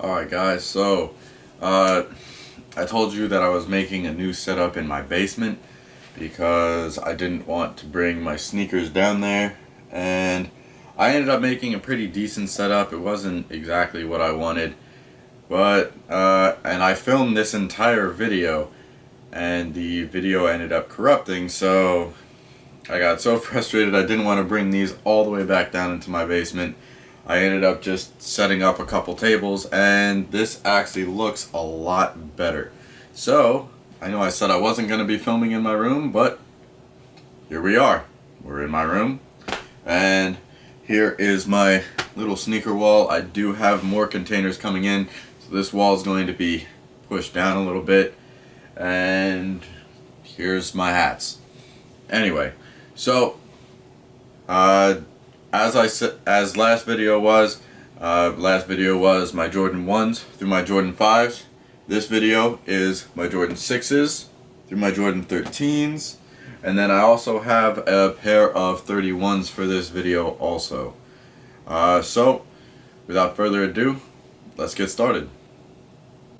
Alright guys, so I told you that I was making a new setup in my basement because I didn't want to bring my sneakers down there, and I ended up making a pretty decent setup. It wasn't exactly what I wanted, but and I filmed this entire video and the video ended up corrupting, so I got so frustrated I didn't want to bring these all the way back down into my basement. I ended up just setting up a couple tables, and this actually looks a lot better. So, I know I said I wasn't going to be filming in my room, but here we are. We're in my room, and here is my little sneaker wall. I do have more containers coming in, so this wall is going to be pushed down a little bit, and here's my hats. Anyway, so, as last video was my Jordan 1s through my Jordan 5s. This video is my Jordan 6s through my Jordan 13s. And then I also have a pair of 31s for this video also. So, without further ado, let's get started.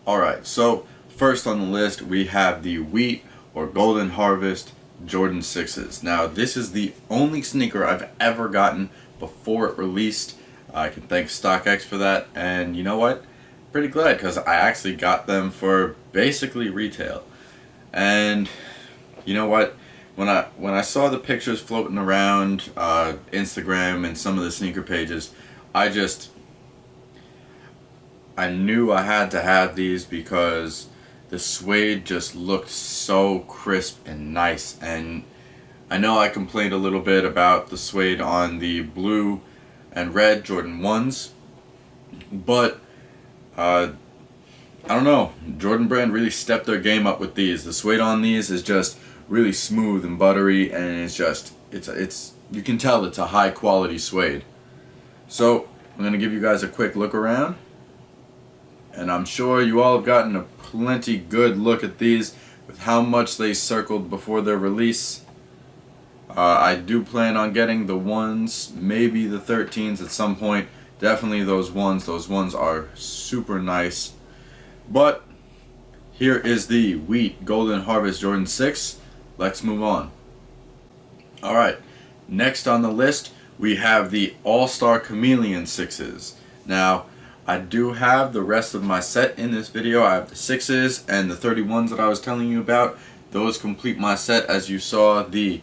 Alright, so first on the list we have the Wheat or Golden Harvest Jordan 6s. Now this is the only sneaker I've ever gotten before it released. I can thank StockX for that, and you know what? Pretty glad, because I actually got them for basically retail. And you know what? When I saw the pictures floating around Instagram and some of the sneaker pages, I knew I had to have these because the suede just looked so crisp and nice. And I know I complained a little bit about the suede on the blue and red Jordan 1s, but I don't know, Jordan Brand really stepped their game up with these. The suede on these is just really smooth and buttery, and it's you can tell it's a high quality suede. So I'm gonna give you guys a quick look around, and I'm sure you all have gotten a plenty good look at these with how much they circled before their release. I do plan on getting the 1s, maybe the 13s at some point. Definitely those 1s. Those 1s are super nice. But here is the Wheat Golden Harvest Jordan 6. Let's move on. Alright, next on the list we have the All-Star Chameleon 6s. Now, I do have the rest of my set in this video. I have the 6s and the 31s that I was telling you about. Those complete my set, as you saw the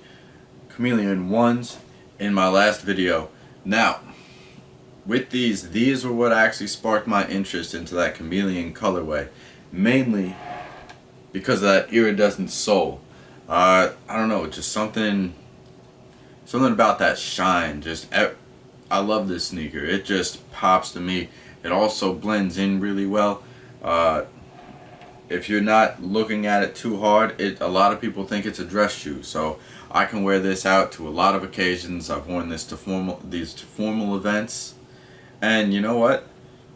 Chameleon 1s in my last video. Now, with these were what actually sparked my interest into that Chameleon colorway, mainly because of that iridescent sole. I don't know, just something about that shine. I love this sneaker. It just pops to me. It also blends in really well. If you're not looking at it too hard, a lot of people think it's a dress shoe. So I can wear this out to a lot of occasions. I've worn this to formal events, and you know what?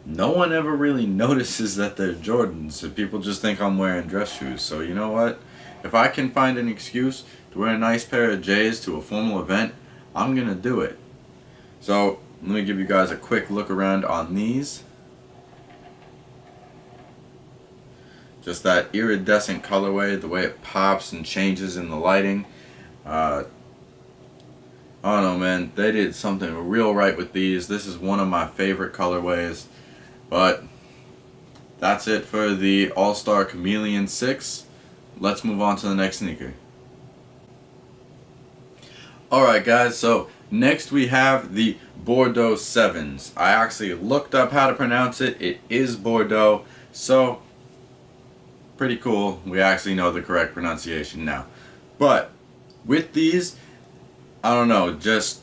No one ever really notices that they're Jordans. People just think I'm wearing dress shoes. So you know what? If I can find an excuse to wear a nice pair of J's to a formal event, I'm gonna do it. So let me give you guys a quick look around on these. Just that iridescent colorway, the way it pops and changes in the lighting. I don't know, man. They did something real right with these. This is one of my favorite colorways. But that's it for the All-Star Chameleon 6. Let's move on to the next sneaker. Alright guys, so next we have the Bordeaux 7s. I actually looked up how to pronounce it. It is Bordeaux. So pretty cool. We actually know the correct pronunciation now. But with these, I don't know, this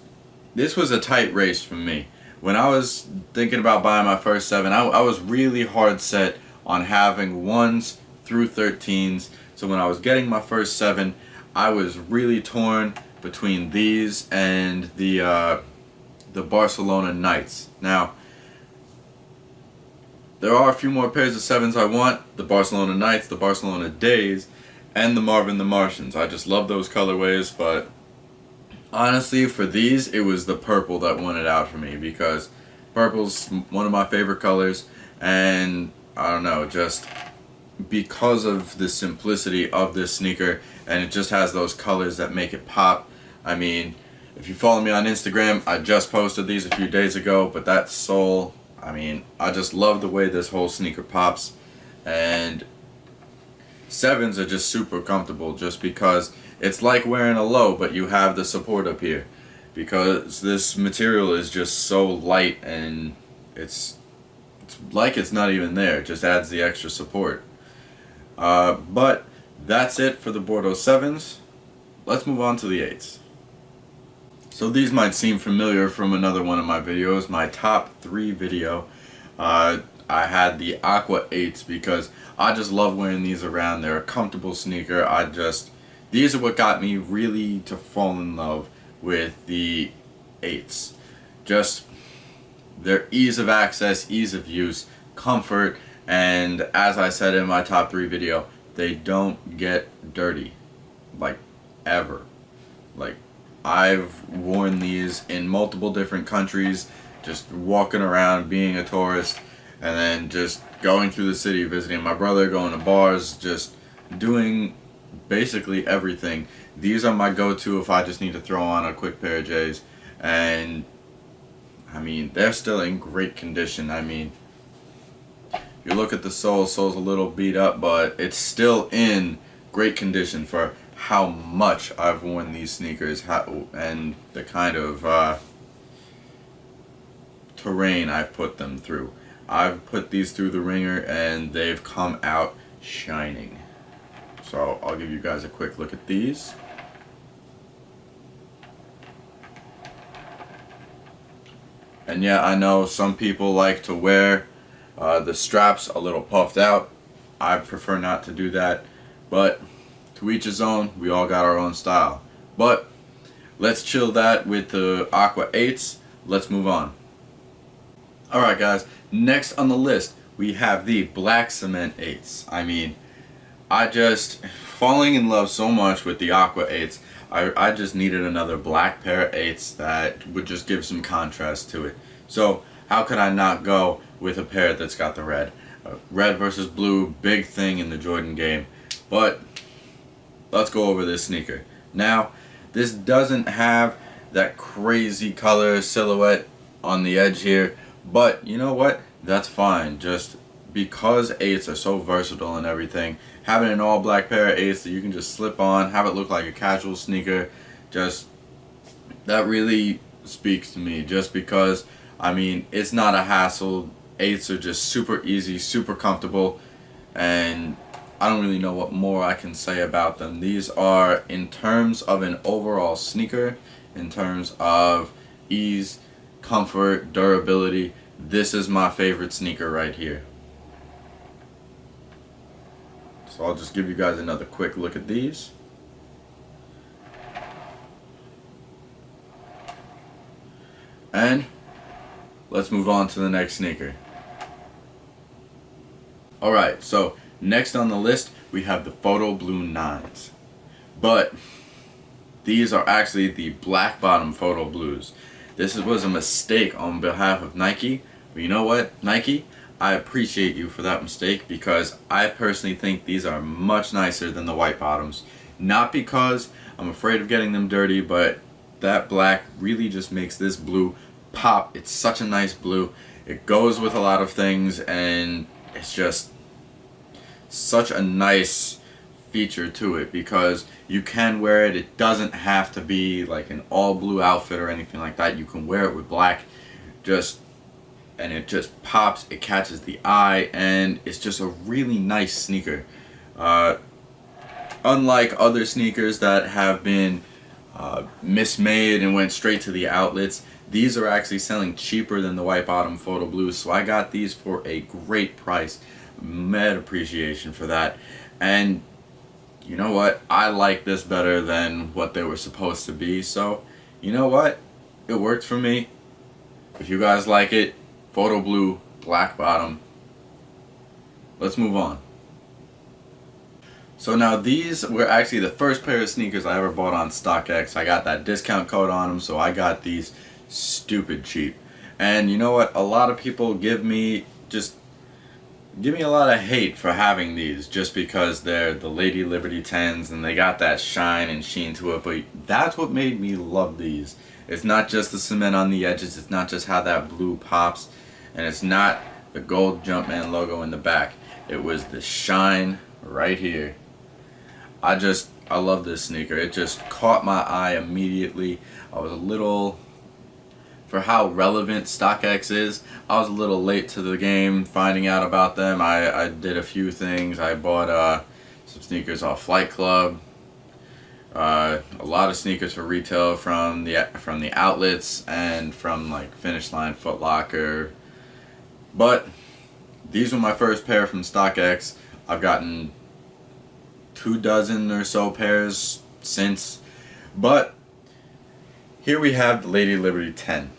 was a tight race for me. When I was thinking about buying my first 7, I was really hard set on having 1s through 13s. So when I was getting my first 7, I was really torn between these and the Barcelona Knights. Now, there are a few more pairs of 7s I want. The Barcelona Knights, the Barcelona Days, and the Marvin the Martians. I just love those colorways, but honestly, for these, it was the purple that won it out for me, because Purple's one of my favorite colors, and I don't know, just because of the simplicity of this sneaker, and it just has those colors that make it pop. I mean, if you follow me on Instagram, I just posted these a few days ago, but that sole, I mean, I just love the way this whole sneaker pops. And 7s are just super comfortable just because it's like wearing a low, but you have the support up here. Because this material is just so light, and it's like it's not even there. It just adds the extra support. But that's it for the Bordeaux 7s. Let's move on to the 8s. So these might seem familiar from another one of my videos, my top 3 video. I had the Aqua 8s because I just love wearing these around. They're a comfortable sneaker. These are what got me really to fall in love with the 8s. Just their ease of access, ease of use, comfort, and as I said in my top 3 video, they don't get dirty, like, ever. Like, I've worn these in multiple different countries, just walking around, being a tourist, and then just going through the city, visiting my brother, going to bars, just doing basically everything. These are my go-to if I just need to throw on a quick pair of J's. And I mean, they're still in great condition. I mean, you look at the sole's a little beat up, but it's still in great condition for how much I've worn these sneakers and the kind of terrain I've put them through. I've put these through the ringer and they've come out shining. So I'll give you guys a quick look at these. And yeah, I know some people like to wear the straps a little puffed out. I prefer not to do that, but to each his own. We all got our own style. But let's chill that with the Aqua 8s. Let's move on. Alright guys, next on the list we have the Black Cement 8s. I mean, falling in love so much with the Aqua 8s. I just needed another black pair of 8s that would just give some contrast to it. So how could I not go with a pair that's got the red? Red versus blue, big thing in the Jordan game. But let's go over this sneaker. Now, this doesn't have that crazy color silhouette on the edge here, but you know what? That's fine. Just because 8s are so versatile and everything, having an all black pair of 8s that you can just slip on, have it look like a casual sneaker, that really speaks to me. Just because, I mean, it's not a hassle. 8s are just super easy, super comfortable, and I don't really know what more I can say about them. These are, in terms of an overall sneaker, in terms of ease, comfort, durability, this is my favorite sneaker right here. So I'll just give you guys another quick look at these. And let's move on to the next sneaker. Alright, so next on the list we have the Photo Blue 9s. But these are actually the black bottom Photo Blues. This was a mistake on behalf of Nike. But you know what, Nike? I appreciate you for that mistake, because I personally think these are much nicer than the white bottoms. Not because I'm afraid of getting them dirty, but that black really just makes this blue pop. It's such a nice blue. It goes with a lot of things, and it's just such a nice feature to it, because you can wear it. It doesn't have to be like an all blue outfit or anything like that. You can wear it with black, and it just pops, it catches the eye, and it's just a really nice sneaker. Unlike other sneakers that have been mismade and went straight to the outlets, these are actually selling cheaper than the white bottom Photo Blues, so I got these for a great price. Mad appreciation for that. And you know what, I like this better than what they were supposed to be, so you know what, it worked for me. If you guys like it, Photo Blue, black bottom. Let's move on. So now these were actually the first pair of sneakers I ever bought on StockX. I got that discount code on them, so I got these stupid cheap. And you know what? A lot of people give me a lot of hate for having these just because they're the Lady Liberty 10s and they got that shine and sheen to it. But that's what made me love these. It's not just the cement on the edges. It's not just how that blue pops. And it's not the gold Jumpman logo in the back. It was the shine right here. I love this sneaker. It just caught my eye immediately. I was a little, for how relevant StockX is, I was a little late to the game finding out about them. I did a few things. I bought some sneakers off Flight Club. A lot of sneakers for retail from the outlets and from like Finish Line, Foot Locker. But these were my first pair from StockX. I've gotten 24 or so pairs since. But here we have the Lady Liberty 10.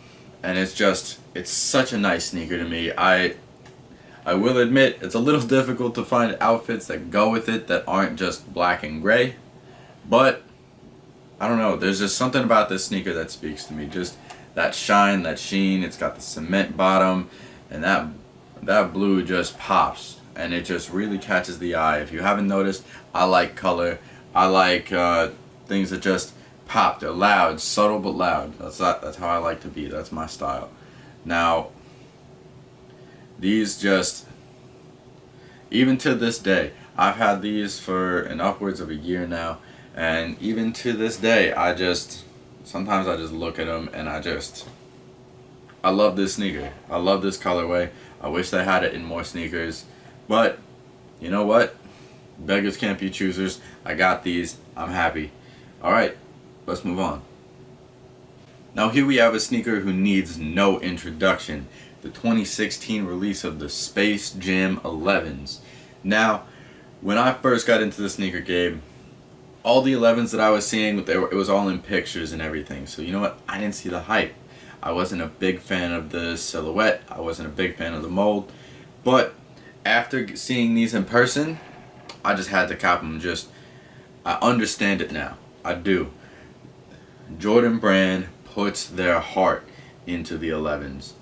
And it's such a nice sneaker to me. I will admit it's a little difficult to find outfits that go with it that aren't just black and gray. But I don't know, there's just something about this sneaker that speaks to me. Just that shine, that sheen. It's got the cement bottom, and that blue just pops, and it just really catches the eye. If you haven't noticed, I like color. I like things that just pop. They're loud, subtle but loud. That's how I like to be. That's my style. Now, these just, even to this day, I've had these for an upwards of a year now, and even to this day, sometimes I just look at them and I love this sneaker. I love this colorway. I wish they had it in more sneakers, but you know what? Beggars can't be choosers. I got these. I'm happy. Alright, let's move on. Now here we have a sneaker who needs no introduction. The 2016 release of the Space Jam 11s. Now, when I first got into the sneaker game, all the 11s that I was seeing, it was all in pictures and everything. So you know what? I didn't see the hype. I wasn't a big fan of the silhouette. I wasn't a big fan of the mold. But after seeing these in person, I just had to cop them. I understand it now. I do. Jordan Brand puts their heart into the 11s.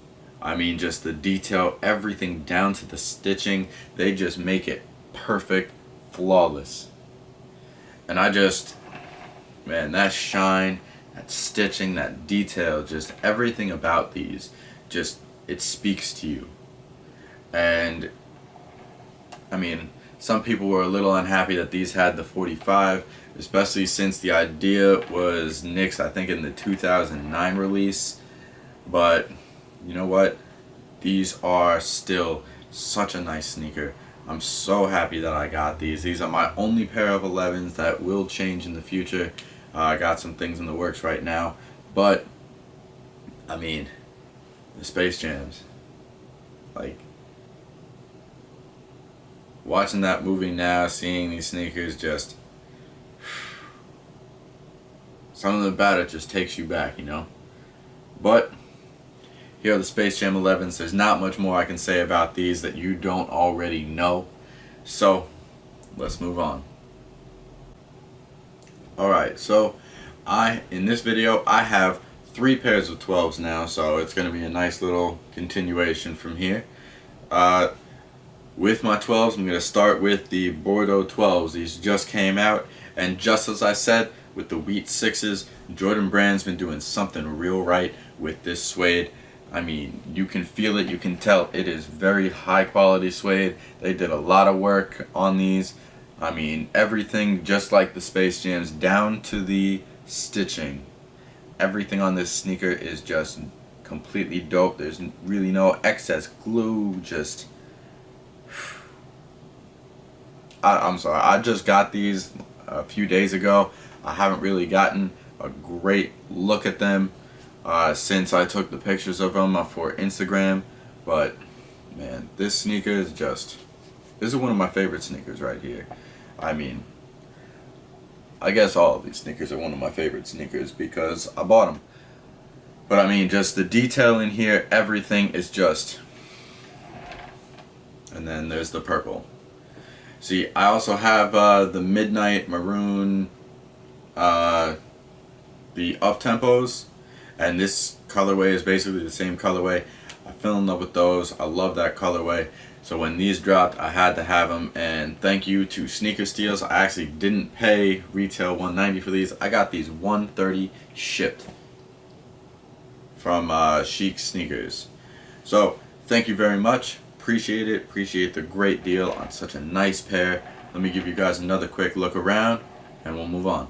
I mean, just the detail, everything down to the stitching. They just make it perfect, flawless. And man, that shine, that stitching, that detail, just everything about these, it speaks to you. And I mean, some people were a little unhappy that these had the 45, especially since the idea was nixed, I think, in the 2009 release. But you know what? These are still such a nice sneaker. I'm so happy that I got these. These are my only pair of 11s that will change in the future. I got some things in the works right now. But, I mean, the Space Jams. Like, watching that movie now, seeing these sneakers, something about it just takes you back, you know? But here are the Space Jam 11s. There's not much more I can say about these that you don't already know. So, let's move on. Alright, so in this video, I have 3 pairs of 12s now, so it's going to be a nice little continuation from here. With my 12s, I'm going to start with the Bordeaux 12s. These just came out, and just as I said, with the Wheat 6s, Jordan Brand's been doing something real right with this suede. I mean, you can feel it, you can tell it is very high quality suede. They did a lot of work on these. I mean, everything just like the Space Jams, down to the stitching. Everything on this sneaker is just completely dope. There's really no excess glue, I'm sorry, I just got these a few days ago. I haven't really gotten a great look at them since I took the pictures of them for Instagram, but man, this sneaker is this is one of my favorite sneakers right here. I mean, I guess all of these sneakers are one of my favorite sneakers because I bought them. But I mean, just the detail in here, everything is and then there's the purple. See, I also have the Midnight Maroon, the up tempos. and this colorway is basically the same colorway. I fell in love with those. I love that colorway. So when these dropped, I had to have them. And thank you to Sneaker Steals. I actually didn't pay retail $190 for these. I got these $130 shipped from Chic Sneakers. So thank you very much. Appreciate it. Appreciate the great deal on such a nice pair. Let me give you guys another quick look around and we'll move on.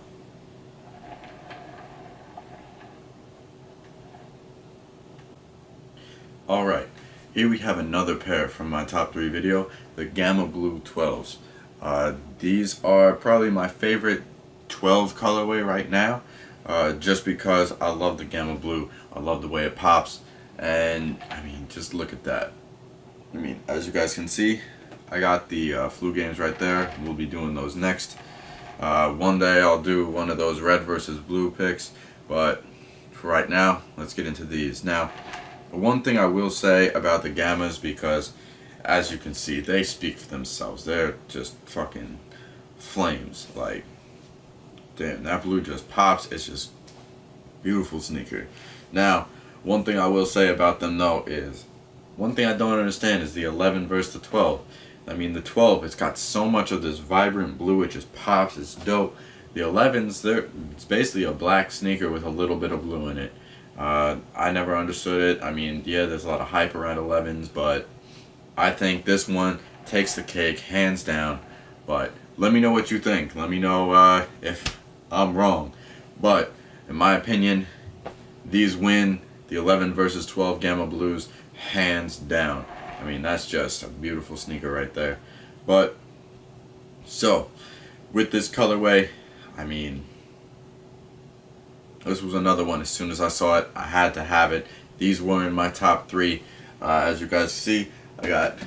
Alright, here we have another pair from my top 3 video, the Gamma Blue 12s. These are probably my favorite 12 colorway right now, just because I love the Gamma Blue. I love the way it pops, and I mean, just look at that. I mean, as you guys can see, I got the flu games right there. We'll be doing those next. One day I'll do one of those red versus blue picks, but for right now, let's get into these. Now, one thing I will say about the Gammas, because as you can see, they speak for themselves. They're just fucking flames. Like, damn, that blue just pops. It's just beautiful sneaker. Now, one thing I will say about them though is, one thing I don't understand is the 11 versus the 12. I mean, the 12, it's got so much of this vibrant blue, it just pops, it's dope. The 11s, it's basically a black sneaker with a little bit of blue in it. I never understood it. I mean, yeah, there's a lot of hype around 11s, but I think this one takes the cake, hands down. But let me know what you think. Let me know if I'm wrong. But in my opinion, these win the 11 versus 12 Gamma Blues hands down. I mean, that's just a beautiful sneaker right there. But so with this colorway, I mean, this was another one. As soon as I saw it, I had to have it. These were in my top 3. As you guys see, I got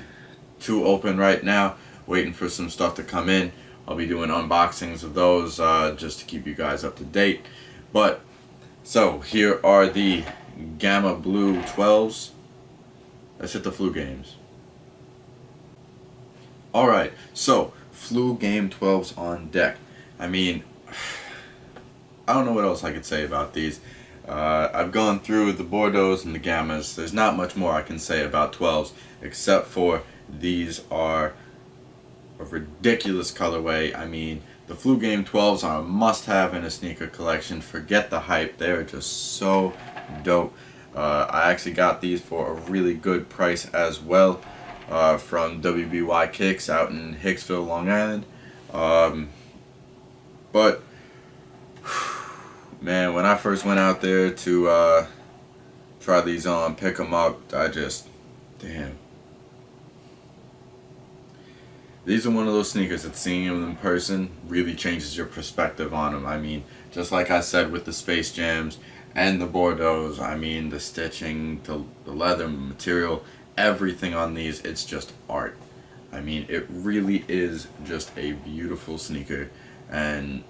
2 open right now, waiting for some stuff to come in. I'll be doing unboxings of those just to keep you guys up to date. But so here are the Gamma Blue 12s. Let's hit the flu games. Alright, so flu game 12s on deck. I mean, I don't know what else I could say about these. I've gone through the Bordeaux and the Gammas. There's not much more I can say about 12s, except for these are a ridiculous colorway. I mean, the Flu Game 12s are a must-have in a sneaker collection. Forget the hype. They're just so dope. I actually got these for a really good price as well from WBY Kicks out in Hicksville, Long Island. But man, when I first went out there to try these on, pick them up, I just, damn. These are one of those sneakers that seeing them in person really changes your perspective on them. I mean, just like I said with the Space Jams and the Bordeaux, I mean, the stitching, the leather material, everything on these, it's just art. I mean, it really is just a beautiful sneaker, and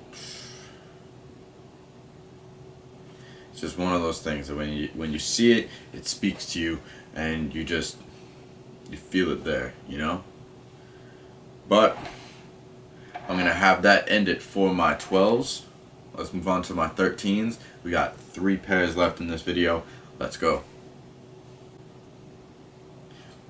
it's just one of those things that when you see it, it speaks to you, and you feel it there, you know. But I'm gonna have that end it for my 12s. Let's move on to my 13s. We got 3 pairs left in this video. Let's go.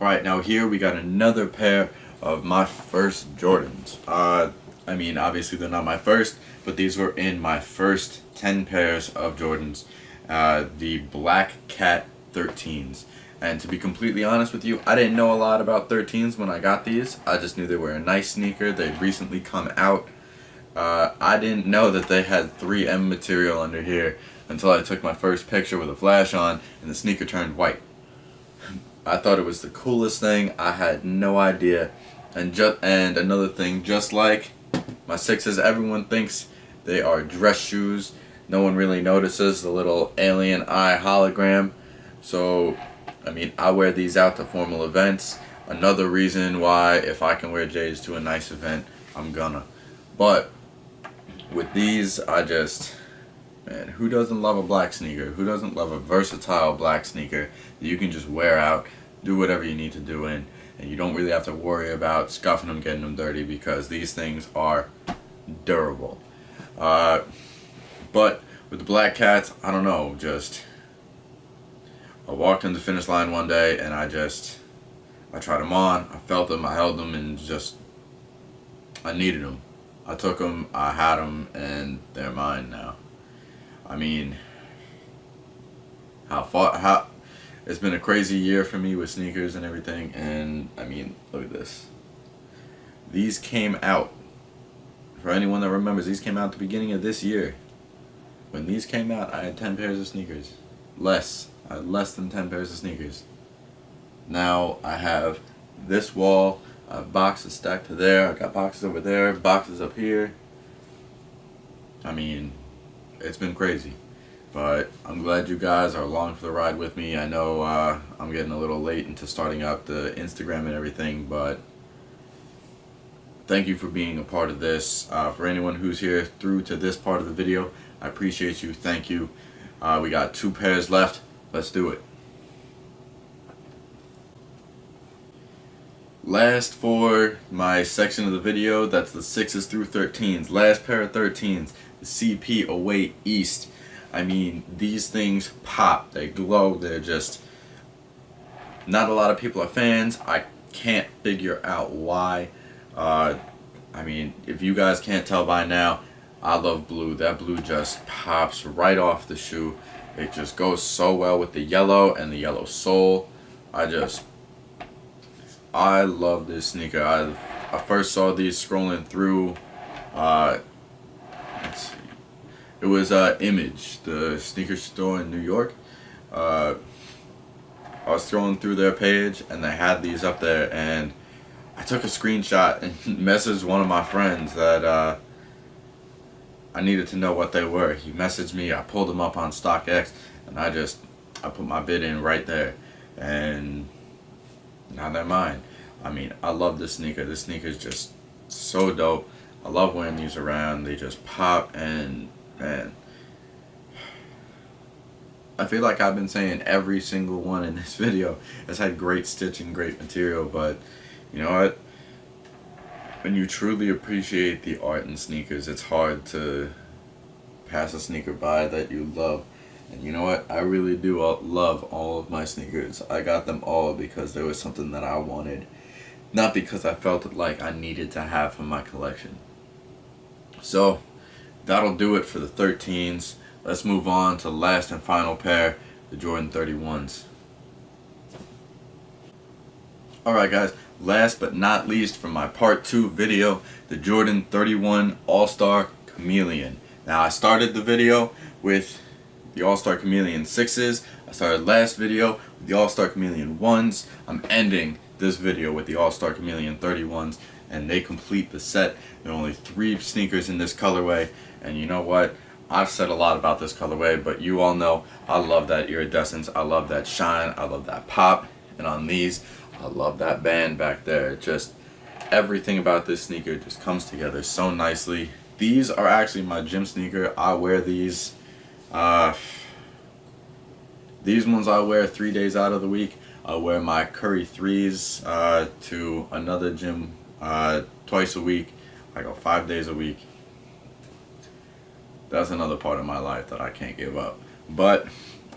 Alright, now here we got another pair of my first Jordans. I mean, obviously they're not my first, but these were in my first 10 pairs of Jordans. The Black Cat 13s. And to be completely honest with you, I didn't know a lot about 13s when I got these. I just knew they were a nice sneaker. They'd recently come out. I didn't know that they had 3M material under here until I took my first picture with a flash on and the sneaker turned white. I thought it was the coolest thing. I had no idea. And another thing, just like my 6s, everyone thinks they are dress shoes. No one really notices the little alien eye hologram. So, I mean, I wear these out to formal events. Another reason why, if I can wear J's to a nice event, I'm gonna. But with these, man, who doesn't love a black sneaker? Who doesn't love a versatile black sneaker that you can just wear out, do whatever you need to do in, and you don't really have to worry about scuffing them, getting them dirty, because these things are durable. But with the Black Cats, I don't know, just I walked in the finish line one day and I tried them on, I felt them, I held them, and just, I needed them. I took them, I had them, and they're mine now. I mean, how it's been a crazy year for me with sneakers and everything, and I mean, look at this. These came out, for anyone that remembers, these came out at the beginning of this year. When these came out, I had 10 pairs of sneakers. I had less than 10 pairs of sneakers. Now I have this wall, I have boxes stacked to there, I got boxes over there, boxes up here. I mean, it's been crazy. But I'm glad you guys are along for the ride with me. I know I'm getting a little late into starting up the Instagram and everything, but thank you for being a part of this. For anyone who's here through to this part of the video, I appreciate you. Thank you. We got 2 pairs left. Let's do it. Last for my section of the video, that's the 6s through 13s. Last pair of 13s, the CP Away East. I mean, these things pop, they glow, they're just, not a lot of people are fans. I can't figure out why. I mean, if you guys can't tell by now, I love blue. That blue just pops right off the shoe. It just goes so well with the yellow and the yellow sole. I love this sneaker. I first saw these scrolling through, let's see, it was Image, the sneaker store in New York. I was scrolling through their page and they had these up there, and I took a screenshot and messaged one of my friends that I needed to know what they were. He messaged me, I pulled them up on StockX, and I put my bid in right there, and now they're mine. I mean, I love this sneaker. This sneaker is just so dope. I love wearing these around. They just pop, and man, I feel like I've been saying every single one in this video has had great stitching, great material, but you know what? When you truly appreciate the art in sneakers, it's hard to pass a sneaker by that you love. And you know what? I really do love all of my sneakers. I got them all because there was something that I wanted, not because I felt like I needed to have for my collection. So that'll do it for the 13s. Let's move on to the last and final pair, the Jordan 31s. Alright guys, last but not least for my part 2 video, the Jordan 31 All-Star Chameleon. Now I started the video with the All-Star Chameleon 6s. I started last video with the All-Star Chameleon 1s. I'm ending this video with the All-Star Chameleon 31s, and they complete the set. There are only 3 sneakers in this colorway, and you know what? I've said a lot about this colorway, but you all know I love that iridescence, I love that shine, I love that pop, and on these, I love that band back there. Just everything about this sneaker just comes together so nicely. These are actually my gym sneaker. I wear these. These ones I wear 3 days out of the week. I wear my Curry 3s to another gym twice a week. I go 5 days a week. That's another part of my life that I can't give up. But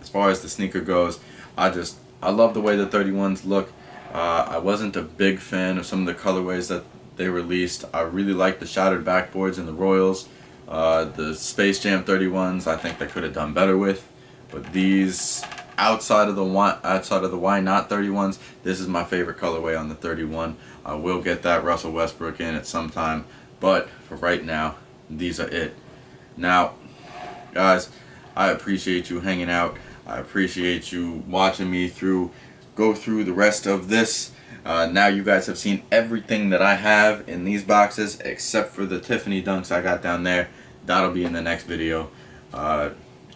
as far as the sneaker goes, I love the way the 31s look. I wasn't a big fan of some of the colorways that they released. I really like the shattered backboards in the Royals. The Space Jam 31s, I think they could have done better with. But these, outside of the Why Not 31s, this is my favorite colorway on the 31. I will get that Russell Westbrook in at some time, but for right now, these are it. Now, guys, I appreciate you hanging out. I appreciate you watching me go through the rest of this. Now you guys have seen everything that I have in these boxes except for the Tiffany dunks I got down there. That'll be in the next video. I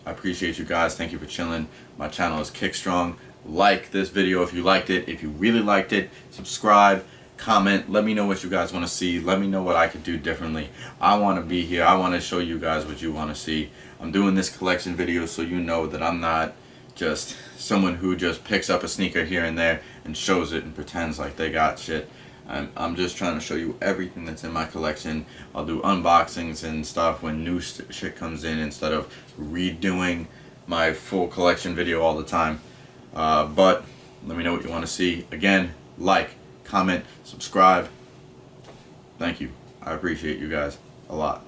appreciate you guys. Thank you for chilling. My channel is Kickstrong. Like this video if you liked it. If you really liked it, subscribe, comment. Let me know what you guys want to see. Let me know what I could do differently. I want to be here. I want to show you guys what you want to see. I'm doing this collection video so you know that I'm not just someone who just picks up a sneaker here and there and shows it and pretends like they got shit. I'm just trying to show you everything that's in my collection. I'll do unboxings and stuff when new shit comes in instead of redoing my full collection video all the time. But let me know what you want to see. Again, like, comment, subscribe. Thank you. I appreciate you guys a lot.